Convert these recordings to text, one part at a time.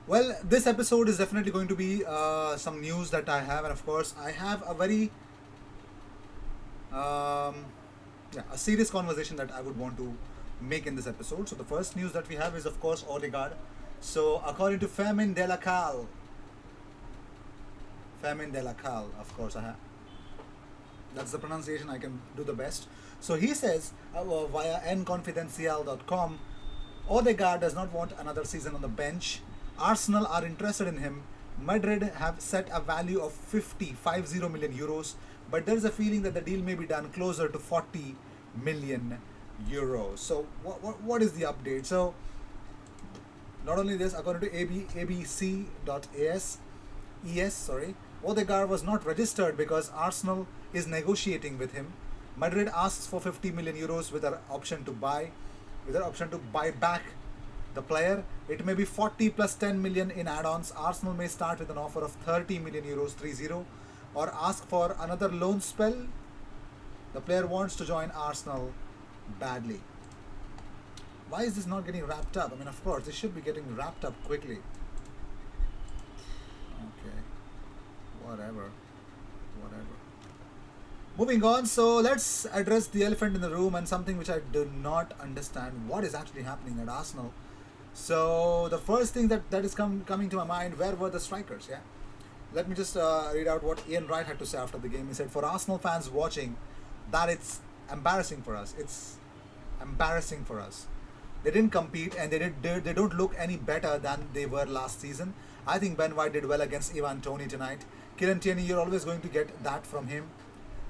Well, this episode is definitely going to be some news that I have, and of course, I have a very um, a serious conversation that I would want to make in this episode. So the first news that we have is, of course, Odegaard. So according to Famin de la Cal, of course, that's the pronunciation I can do the best. So he says via nconfidencial.com, Odegaard does not want another season on the bench. Arsenal are interested in him. Madrid have set a value of 50 million euros, but there is a feeling that the deal may be done closer to 40 million euros. So what is the update? So not only this, according to abc.es, Odegaard was not registered because Arsenal is negotiating with him. Madrid asks for 50 million euros with an option to buy back the player. It may be 40 plus 10 million in add-ons. Arsenal may start with an offer of 30 million euros 30 or ask for another loan spell. The player wants to join Arsenal badly. Why is this not getting wrapped up? I mean, of course, this should be getting wrapped up quickly. Okay, whatever. Moving on, so let's address the elephant in the room and something which I do not understand what is actually happening at Arsenal. So the first thing that is coming to my mind, where were the strikers? Yeah, let me just read out what Ian Wright had to say after the game. He said, "For Arsenal fans watching, that it's embarrassing for us. It's embarrassing for us. They didn't compete and they don't look any better than they were last season. I think Ben White did well against Ivan Toney tonight. Kieran Tierney, you're always going to get that from him.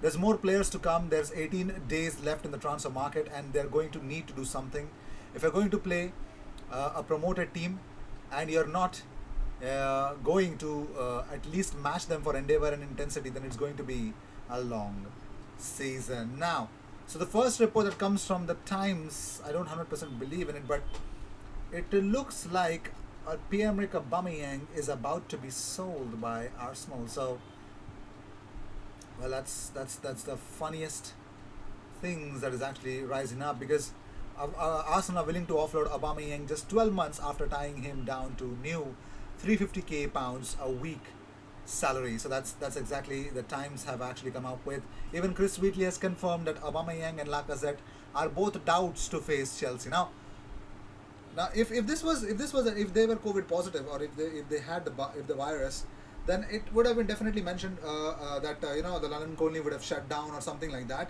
There's more players to come. There's 18 days left in the transfer market, and they're going to need to do something. If you're going to play a promoted team and you're not going to at least match them for endeavor and intensity, then it's going to be a long season." Now, so the first report that comes from the Times, I don't 100% believe in it, but it looks like Pierre-Emerick Aubameyang is about to be sold by Arsenal. So, well, that's the funniest things that is actually rising up, because Arsenal are willing to offload Aubameyang just 12 months after tying him down to new 350k pounds a week salary. So that's exactly the Times have actually come up with. Even Chris Wheatley has confirmed that Aubameyang and Lacazette are both doubts to face Chelsea. Now if they were COVID positive, or if they had the virus, then it would have been definitely mentioned that the London colony would have shut down or something like that.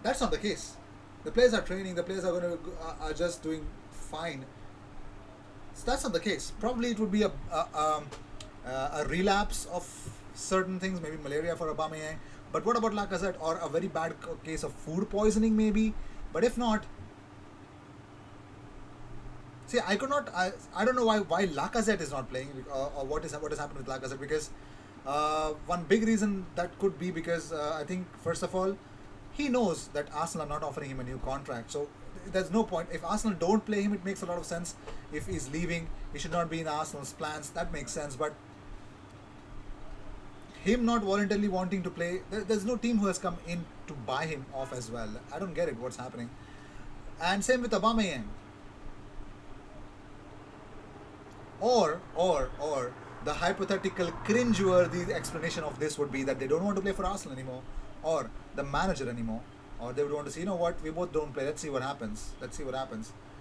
That's not the case. The players are training. The players are just doing fine. So that's not the case. Probably it would be a relapse of certain things, maybe malaria for Aubameyang. But what about Lacazette, or a very bad case of food poisoning maybe? But if not, see, I could not. I don't know why Lacazette is not playing, or what has happened with Lacazette. Because one big reason that could be because I think, first of all, he knows that Arsenal are not offering him a new contract. So there's no point. If Arsenal don't play him, it makes a lot of sense. If he's leaving, he should not be in Arsenal's plans. That makes sense. But him not voluntarily wanting to play, there's no team who has come in to buy him off as well. I don't get it. What's happening? And same with Aubameyang. Or the hypothetical cringe-worthy explanation of this would be that they don't want to play for Arsenal anymore, or the manager anymore, or they would want to say, you know what, we both don't play. Let's see what happens.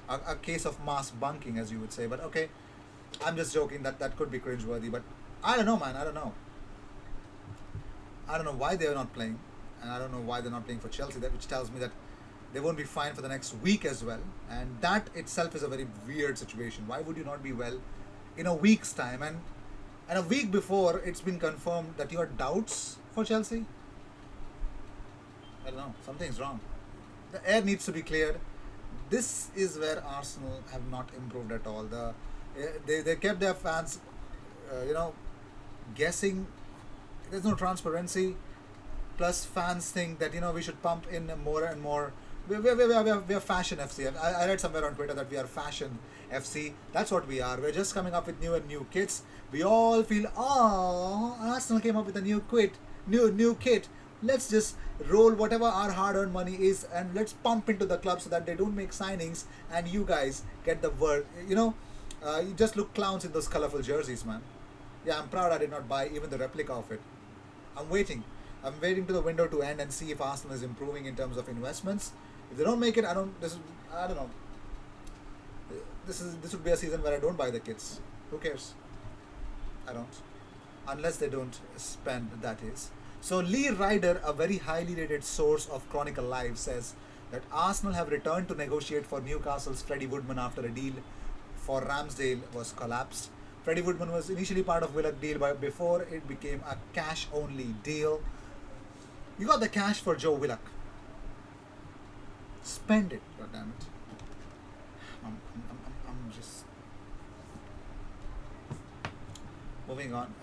A case of mass bunking, as you would say. But okay, I'm just joking. That could be cringe-worthy. But I don't know, man. I don't know why they're not playing, and I don't know why they're not playing for Chelsea. Which tells me that they won't be fine for the next week as well. And that itself is a very weird situation. Why would you not be well in a week's time? And a week before it's been confirmed that you had doubts for Chelsea? I don't know. Something's wrong. The air needs to be cleared. This is where Arsenal have not improved at all. They kept their fans, guessing. There's no transparency. Plus, fans think that we should pump in more and more. We're fashion FC. I read somewhere on Twitter that we are fashion FC. That's what we are. We're just coming up with new kits. We all feel, oh, Arsenal came up with a new kit. Let's just roll whatever our hard-earned money is, and let's pump into the club so that they don't make signings and you guys get the work. You just look clowns in those colorful jerseys, man. Yeah, I'm proud I did not buy even the replica of it. I'm waiting. I'm waiting to the window to end and see if Arsenal is improving in terms of investments. If they don't make it, I don't. I don't know. This would be a season where I don't buy the kits. Who cares? I don't. Unless they don't spend, that is. So Lee Ryder, a very highly rated source of Chronicle Live, says that Arsenal have returned to negotiate for Newcastle's Freddie Woodman after a deal for Ramsdale was collapsed. Freddie Woodman was initially part of Willock deal, but before it became a cash-only deal. You got the cash for Joe Willock. Spend it, goddammit. I'm just moving on.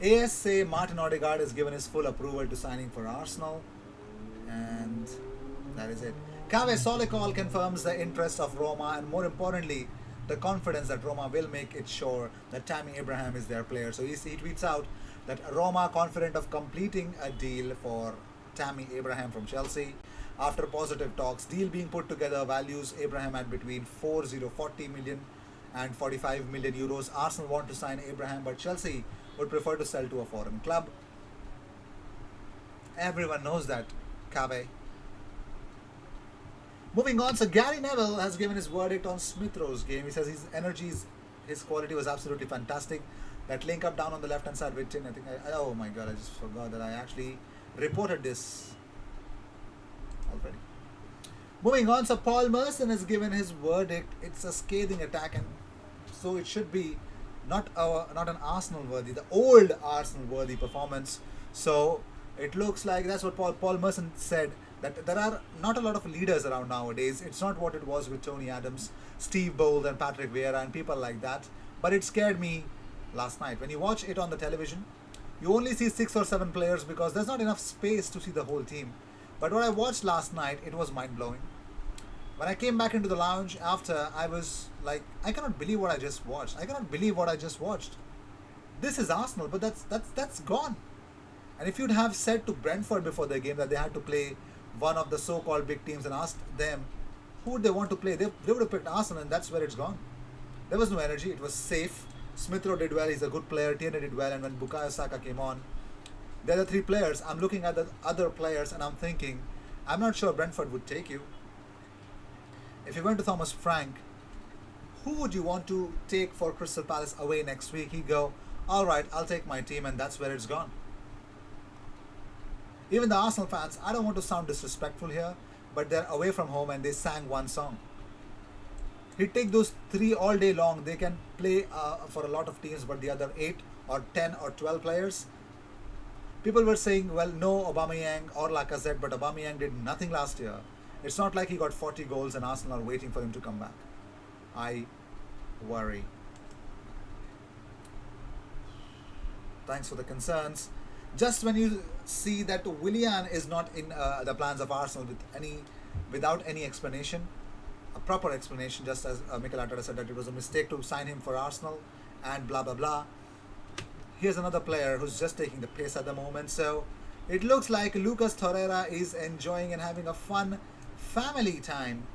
AS say Martin Odegaard has given his full approval to signing for Arsenal, and that is it. Kave Solikol confirms the interest of Roma, and more importantly, the confidence that Roma will make it sure that Tammy Abraham is their player. So he tweets out that Roma confident of completing a deal for Tammy Abraham from Chelsea. After positive talks, deal being put together values Abraham at between 40 million and 45 million euros. Arsenal want to sign Abraham, but Chelsea would prefer to sell to a foreign club. Everyone knows that, Kave. Moving on, so Gary Neville has given his verdict on Smith Rowe's game. He says his quality was absolutely fantastic. That link up down on the left hand side with Tin, I think, oh my god, I just forgot that I actually reported this already. Moving on, so Paul Merson has given his verdict. It's a scathing attack, and so it should be not an Arsenal worthy, the old Arsenal worthy performance. So it looks like that's what Paul Merson said, that there are not a lot of leaders around nowadays. It's not what it was with Tony Adams, Steve Bold and Patrick Vieira and people like that. But it scared me last night. When you watch it on the television, you only see 6 or 7 players because there's not enough space to see the whole team. But what I watched last night, it was mind-blowing. When I came back into the lounge after, I was like, I cannot believe what I just watched. I cannot believe what I just watched. This is Arsenal, but that's gone. And if you'd have said to Brentford before the game that they had to play one of the so-called big teams and asked them who would they want to play, they would have picked Arsenal, and that's where it's gone. There was no energy. It was safe. Smith Rowe did well. He's a good player. Tierney did well. And when Bukayo Saka came on, the other 3 players, I'm looking at the other players and I'm thinking, I'm not sure Brentford would take you. If you went to Thomas Frank, who would you want to take for Crystal Palace away next week? He'd go, all right, I'll take my team, and that's where it's gone. Even the Arsenal fans, I don't want to sound disrespectful here, but they're away from home and they sang one song. He'd take those 3 all day long. They can play for a lot of teams, but the other 8 or 10 or 12 players, people were saying, well, no Aubameyang or Lacazette, but Aubameyang did nothing last year. It's not like he got 40 goals and Arsenal are waiting for him to come back. I worry. Thanks for the concerns. Just when you see that Willian is not in the plans of Arsenal without any explanation, a proper explanation, just as Mikel Arteta said that it was a mistake to sign him for Arsenal and blah blah blah. Here's another player who's just taking the piss at the moment. So it looks like Lucas Torreira is enjoying and having a fun family time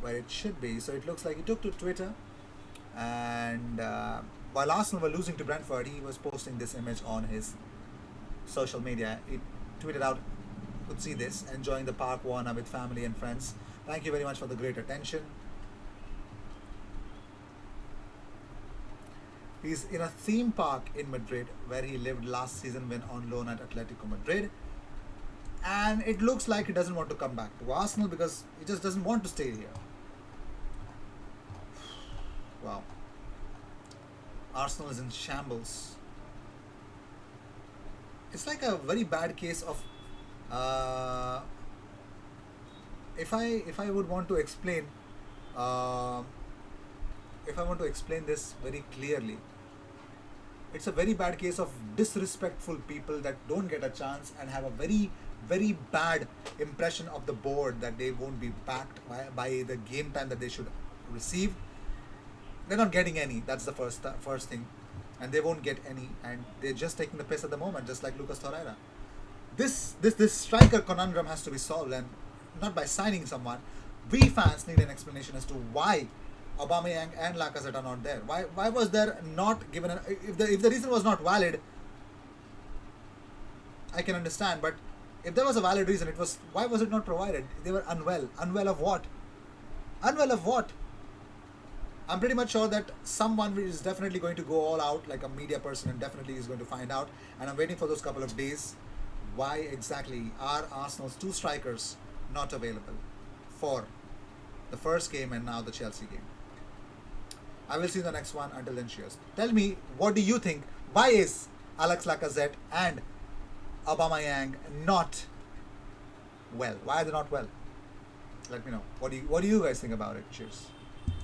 where it should be. So it looks like he took to Twitter, and while Arsenal were losing to Brentford, he was posting this image on his social media. He tweeted out, could see this, enjoying the Park Warner with family and friends. Thank you very much for the great attention. He's in a theme park in Madrid where he lived last season when on loan at Atletico Madrid. And it looks like he doesn't want to come back to Arsenal because he just doesn't want to stay here. Wow. Arsenal is in shambles. It's like a very bad case of if I would want to explain if I want to explain this very clearly, it's a very bad case of disrespectful people that don't get a chance and have a very, very bad impression of the board that they won't be backed by the game time that they should receive. They're not getting any. That's the first thing, and they won't get any, and they're just taking the piss at the moment, just like Lucas Torreira. This striker conundrum has to be solved, and not by signing someone. We fans need an explanation as to why Aubameyang and Lacazette are not there? Why was there not given if the reason was not valid, I can understand, but if there was a valid reason, why was it not provided? They were unwell. Unwell of what? Unwell of what? I'm pretty much sure that someone is definitely going to go all out, like a media person, and definitely is going to find out. And I'm waiting for those couple of days. Why exactly are Arsenal's two strikers not available for the first game and now the Chelsea game? I will see you in the next one. Until then, cheers. Tell me, what do you think? Why is Alex Lacazette and Aubameyang not well? Why are they not well? Let me know. What do you guys think about it? Cheers.